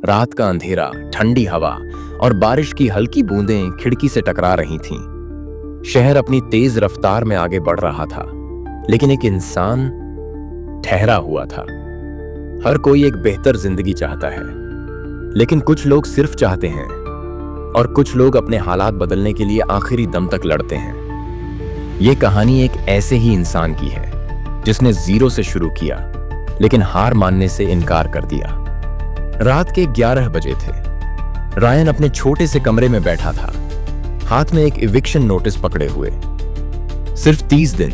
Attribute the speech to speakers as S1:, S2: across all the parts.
S1: रात का अंधेरा, ठंडी हवा और बारिश की हल्की बूंदें खिड़की से टकरा रही थीं। शहर अपनी तेज रफ्तार में आगे बढ़ रहा था, लेकिन एक इंसान ठहरा हुआ था। हर कोई एक बेहतर जिंदगी चाहता है, लेकिन कुछ लोग सिर्फ चाहते हैं और कुछ लोग अपने हालात बदलने के लिए आखिरी दम तक लड़ते हैं। ये कहानी एक ऐसे ही इंसान की है जिसने जीरो से शुरू किया, लेकिन हार मानने से इनकार कर दिया। रात के 11 बजे थे। रायन अपने छोटे से कमरे में बैठा था, हाथ में एक इविक्शन नोटिस पकड़े हुए। सिर्फ 30 दिन,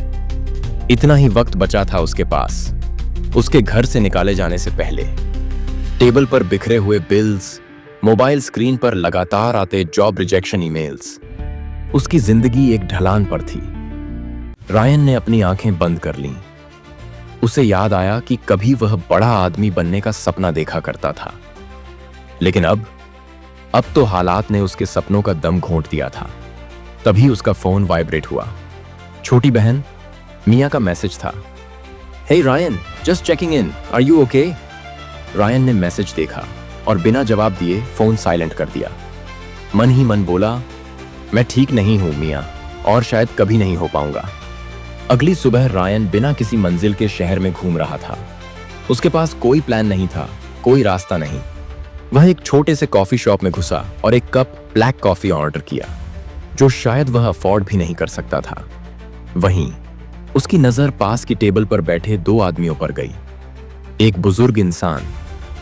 S1: इतना ही वक्त बचा था उसके पास उसके घर से निकाले जाने से पहले। टेबल पर बिखरे हुए बिल्स, मोबाइल स्क्रीन पर लगातार आते जॉब रिजेक्शन ईमेल्स। उसकी जिंदगी एक ढलान पर थी। रायन ने अपनी आंखें बंद कर लीं। उसे याद आया कि कभी वह बड़ा आदमी बनने का सपना देखा करता था, लेकिन अब तो हालात ने उसके सपनों का दम घोंट दिया था। तभी उसका फोन वाइब्रेट हुआ। छोटी बहन मिया का मैसेज था। Hey Ryan, just checking in, are you okay? Ryan ने मैसेज देखा और बिना जवाब दिए फोन साइलेंट कर दिया। मन ही मन बोला, मैं ठीक नहीं हूं मिया, और शायद कभी नहीं हो पाऊंगा। अगली सुबह रायन बिना किसी मंजिल के शहर में घूम रहा था। उसके पास कोई प्लान नहीं था, कोई रास्ता नहीं। वह एक छोटे से कॉफी शॉप में घुसा और एक कप ब्लैक कॉफी ऑर्डर किया, जो शायद वह अफोर्ड भी नहीं कर सकता था। वहीं उसकी नजर पास की टेबल पर बैठे 2 आदमियों पर गई। एक बुजुर्ग इंसान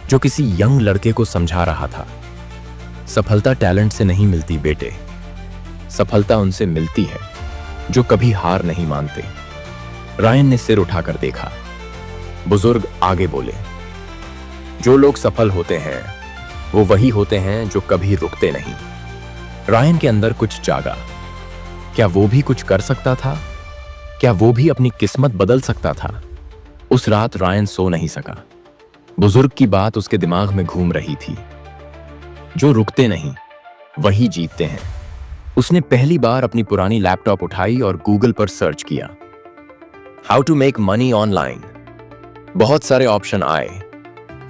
S1: जो किसी यंग लड़के को समझा रहा था, सफलता टैलेंट से नहीं मिलती बेटे, सफलता उनसे मिलती है जो कभी हार नहीं मानते। रायन ने सिर उठाकर देखा। बुजुर्ग आगे बोले, जो लोग सफल होते हैं वो वही होते हैं जो कभी रुकते नहीं। रायन के अंदर कुछ जागा। क्या वो भी कुछ कर सकता था? क्या वो भी अपनी किस्मत बदल सकता था? उस रात रायन सो नहीं सका। बुजुर्ग की बात उसके दिमाग में घूम रही थी। जो रुकते नहीं वही जीतते हैं। उसने पहली बार अपनी पुरानी लैपटॉप उठाई और गूगल पर सर्च किया, how to make money online. बहुत सारे ऑप्शन आए,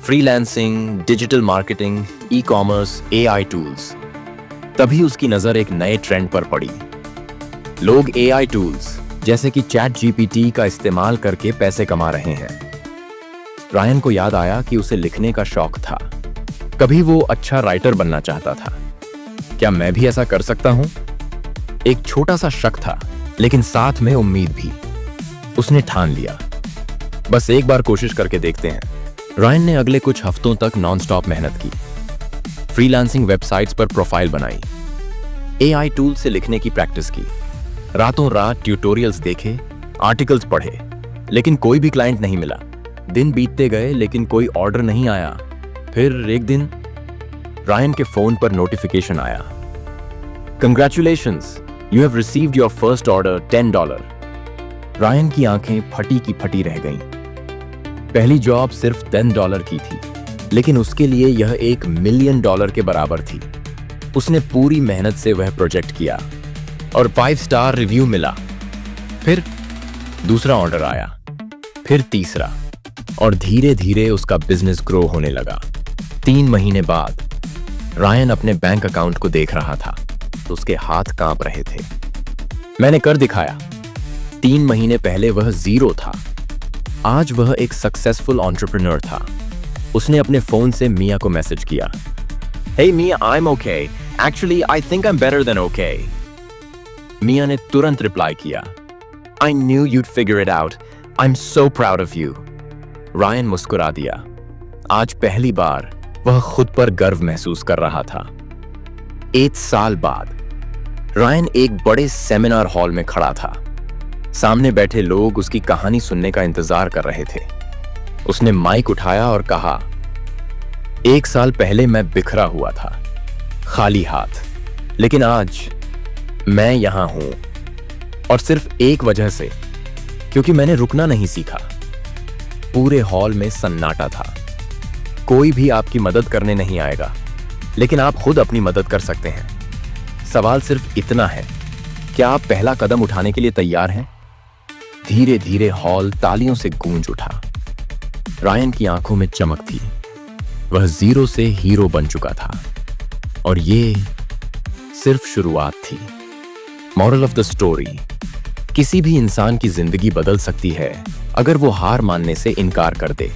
S1: freelancing, digital marketing, e commerce, AI tools. तभी उसकी नजर एक नए ट्रेंड पर पड़ी। लोग एआई टूल्स जैसे कि चैट जीपीटी का इस्तेमाल करके पैसे कमा रहे हैं। रायन को याद आया कि उसे लिखने का शौक था। कभी वो अच्छा राइटर बनना चाहता था। क्या मैं भी ऐसा कर सकता हूं? एक छोटा सा शक था, लेकिन साथ में उम्मीद भी। उसने ठान लिया, बस एक बार कोशिश करके देखते हैं। रायन ने अगले कुछ हफ्तों तक नॉनस्टॉप मेहनत की। फ्रीलांसिंग वेबसाइट्स पर प्रोफाइल बनाई, एआई टूल से लिखने की प्रैक्टिस की, रातों रात ट्यूटोरियल्स देखे, आर्टिकल्स पढ़े, लेकिन कोई भी क्लाइंट नहीं मिला। दिन बीतते गए, लेकिन कोई ऑर्डर नहीं आया। फिर एक दिन रायन के फोन पर नोटिफिकेशन आया, congratulations, you have received your first order, $10। Ryan की आंखें फटी की फटी रह गईं। पहली जॉब सिर्फ $10 की थी, लेकिन उसके लिए यह $1 मिलियन के बराबर थी। उसने पूरी मेहनत से वह प्रोजेक्ट किया और 5 स्टार रिव्यू मिला। फिर दूसरा ऑर्डर आया, फिर तीसरा, और धीरे धीरे उसका बिजनेस ग्रो होने लगा। 3 महीने बाद रायन अपने बैंक अकाउंट को देख रहा था तो उसके हाथ कांप रहे थे। मैंने कर दिखाया। 3 महीने पहले वह जीरो था, आज वह एक सक्सेसफुल एंटरप्रेन्योर था। उसने अपने फोन से मिया को मैसेज किया, hey Mia, I am okay, actually I think I am better than okay. Mia ने तुरंत रिप्लाई किया, I knew you'd figure it out, I am so proud of you. Ryan मुस्कुरा दिया। आज पहली बार वह खुद पर गर्व महसूस कर रहा था। 1 साल बाद रायन एक बड़े सेमिनार हॉल में खड़ा था। सामने बैठे लोग उसकी कहानी सुनने का इंतजार कर रहे थे। उसने माइक उठाया और कहा, 1 साल पहले मैं बिखरा हुआ था, खाली हाथ, लेकिन आज मैं यहां हूं, और सिर्फ एक वजह से, क्योंकि मैंने रुकना नहीं सीखा। पूरे हॉल में सन्नाटा था। कोई भी आपकी मदद करने नहीं आएगा, लेकिन आप खुद अपनी मदद कर सकते हैं। सवाल सिर्फ इतना है, क्या आप पहला कदम उठाने के लिए तैयार हैं? धीरे धीरे हॉल तालियों से गूंज उठा। रायन की आंखों में चमक थी। वह जीरो से हीरो बन चुका था और ये सिर्फ शुरुआत थी। मॉरल ऑफ द स्टोरी, किसी भी इंसान की जिंदगी बदल सकती है अगर वो हार मानने से इनकार कर दे।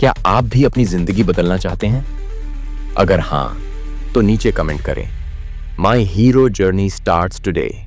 S1: क्या आप भी अपनी जिंदगी बदलना चाहते हैं? अगर हां, तो नीचे कमेंट करें। माई हीरो जर्नी स्टार्ट्स टुडे।